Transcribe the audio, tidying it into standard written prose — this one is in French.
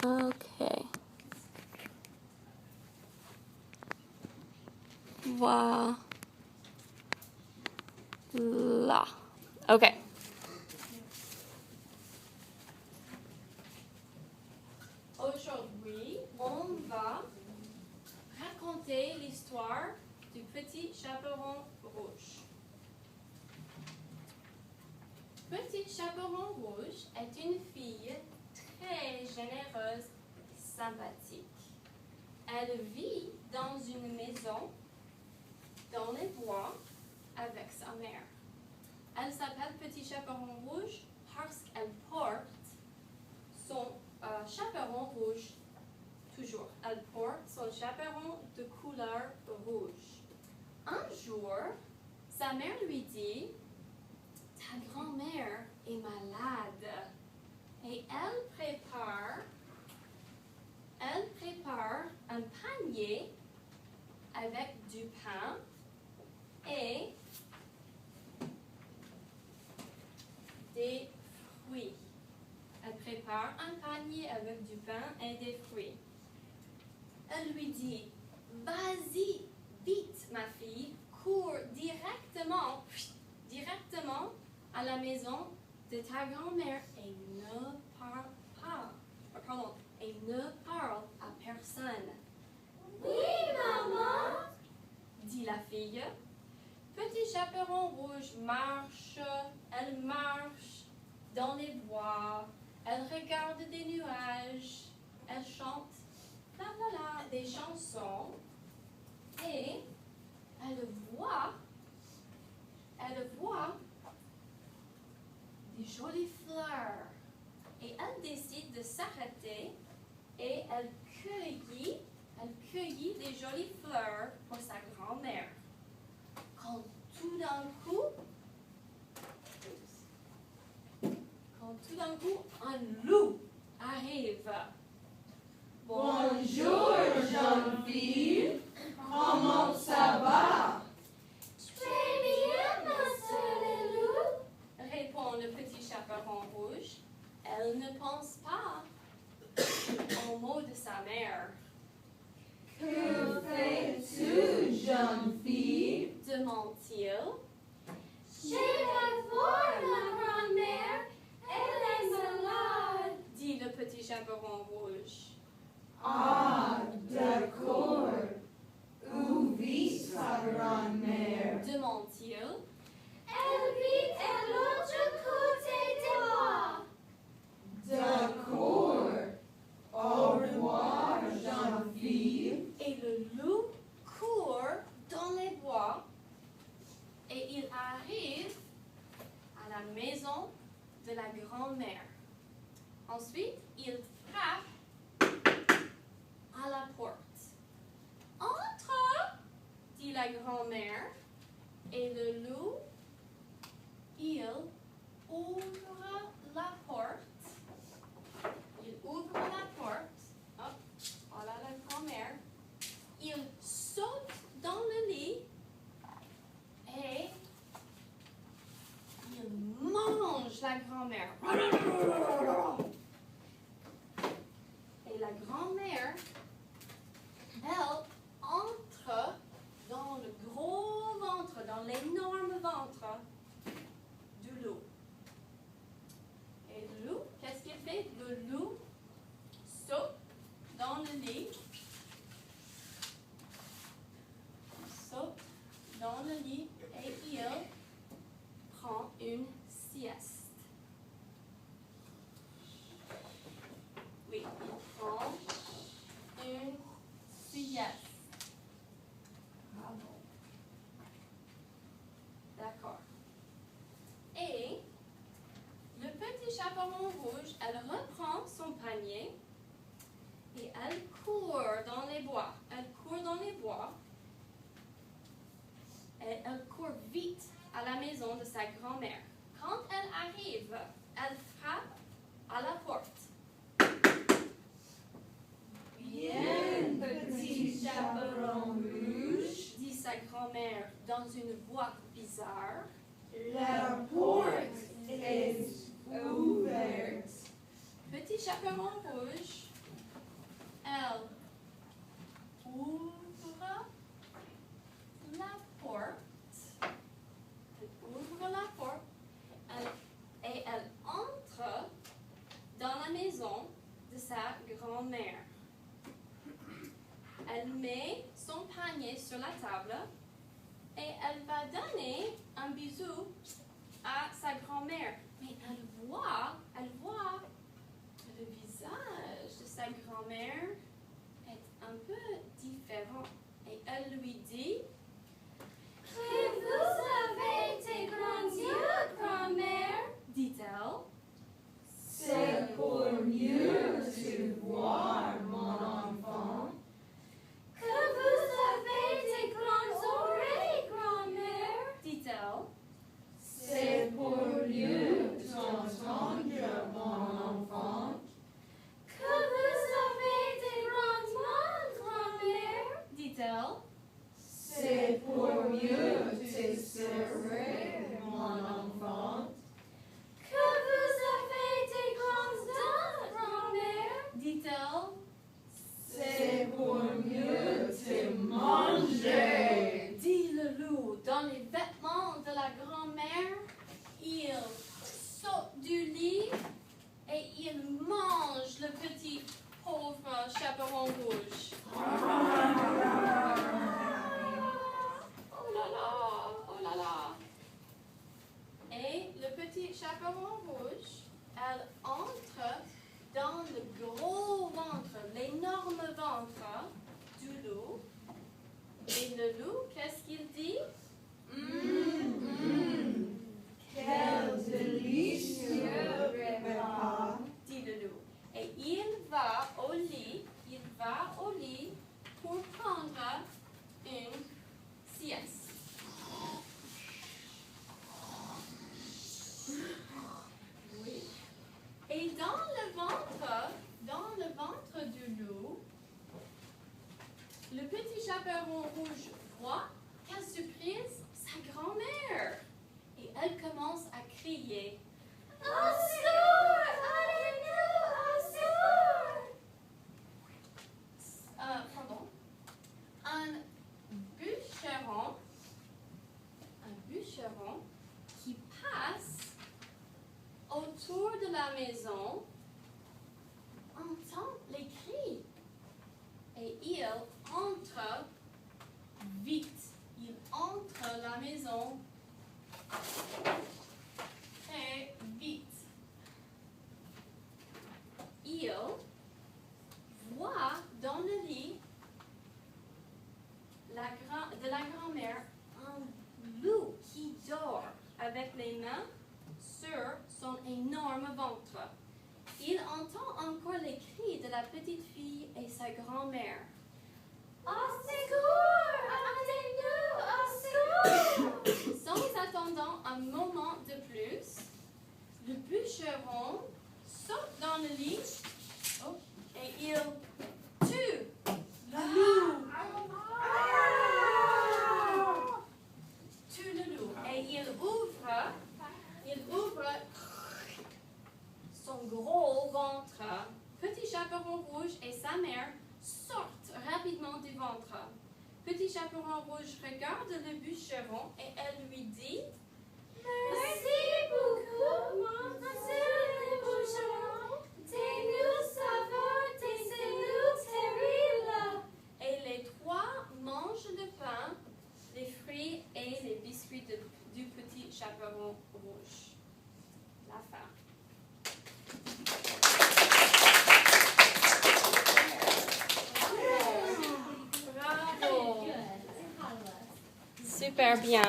Ok. Voilà. Ok. Aujourd'hui, on va raconter l'histoire du petit chaperon rouge. Petit chaperon rouge est une fille très généreuse et sympathique. Elle vit dans une maison dans les bois avec sa mère. Elle s'appelle Petit Chaperon Rouge parce qu'elle porte son chaperon rouge toujours. Elle porte son chaperon de couleur rouge. Un jour, sa mère lui dit « Ta grand-mère est malade et elle prépare un panier avec du pain et des fruits. Elle prépare un panier avec du pain et des fruits. Elle lui dit, vas-y, vite ma fille, cours directement à la maison de ta grand-mère et ne parle à personne. Oui, maman, dit la fille. Petit chaperon rouge marche, elle marche dans les bois, elle regarde des nuages, elle chante des chansons et elle voit des jolies fleurs. Et elle décide de s'arrêter et elle cueillit des jolies fleurs pour sa grand-mère. Quand tout d'un coup, un loup arrive. bonjour, jeune fille, comment ça va? Très bien, ma sœur le loup, Répond le petit chaperon rouge. Elle ne pense pas aux mots de sa mère. Que fais-tu, jeune fille? Demande-t-il. Je vais voir ma grand-mère, elle est malade. Dit le petit chaperon rouge. Ah, d'accord. Où vit sa grand-mère? Demande-t-il. Elle vit à l'autre côté des bois. D'accord. Au revoir, jeune fille. Et le loup court dans les bois et il arrive à la maison de la grand-mère. Ensuite, il frappe à la porte. Entre, dit la grand-mère, et le loup, il ouvre la porte. Il ouvre la porte. Hop, voilà la grand-mère. Il saute dans le lit et il mange la grand-mère. Et la grand-mère, elle entre dans le gros ventre, dans l'énorme ventre du loup. Et le loup, qu'est-ce qu'il fait? Le loup saute dans le lit. Saute dans le lit et il prend une sieste. Oui, il prend une sieste. Bravo. D'accord. Et le petit chaperon rouge, elle reprend son panier et elle court dans les bois. Elle court dans les bois. Et elle court vite à la maison de sa grand-mère. Quand elle arrive, elle frappe à la porte. Bien, petit chaperon rouge. Dit sa grand-mère dans une voix bizarre. La porte est ouverte. Petit chaperon rouge Elle ouvre la porte. Elle ouvre la porte et elle entre dans la maison de sa grand-mère. Elle met son panier sur la table et elle va donner un bisou à sa grand-mère. Mais elle voit que le visage de sa grand-mère est un peu différent. Et elle lui dit, Et vous avez des grands yeux, grand-mère. dit-elle, C'est pour mieux te voir, mon enfant. Que vous avez des grandes oreilles, grand-mère. dit-elle, C'est pour mieux t'entendre, mon enfant. Que vous avez des grandes mains, grand-mère. dit-elle, C'est pour mieux te serrer, mon enfant. Que vous avez des grandes dents, grand-mère. dit-elle, C'est pour mieux te manger. dit le loup. Dans les vêtements de la grand-mère, il saute du lit et il mange le petit pauvre chaperon rouge. Oh là là. Et le petit chaperon rouge, elle entre dans le gros ventre, l'énorme ventre du loup. Et le loup, qu'est-ce qu'il dit? Quel délicieux repas. Dit le loup. Et il va au lit pour prendre une sieste. Oui. Et dans le ventre du loup, le petit chaperon rouge voit, quelle surprise, sa grand-mère. Et elle commence à crier. Au secours! Allez-nous, au secours! Un bûcheron qui passe autour de la maison entend les cris et il entre vite. Il entre la maison très vite. Il voit dans le lit de la grand-mère un loup qui dort avec les mains sur son énorme ventre. Il entend encore les cris de la petite fille et sa grand-mère. Au secours! Attendez-nous, au secours! Sans attendant un moment de plus, le bûcheron saute dans le lit et il tue le loup. Tue le loup. Et il ouvre son gros ventre. Petit chaperon rouge et sa mère sortent rapidement du ventre. Petit chaperon rouge regarde le bûcheron et elle lui dit Merci beaucoup, monsieur le bûcheron. Tes-nous saveurs, tes-nous terribles. et les trois mangent le pain, les fruits et les biscuits du petit chaperon rouge. La fin. Bravo! Super bien.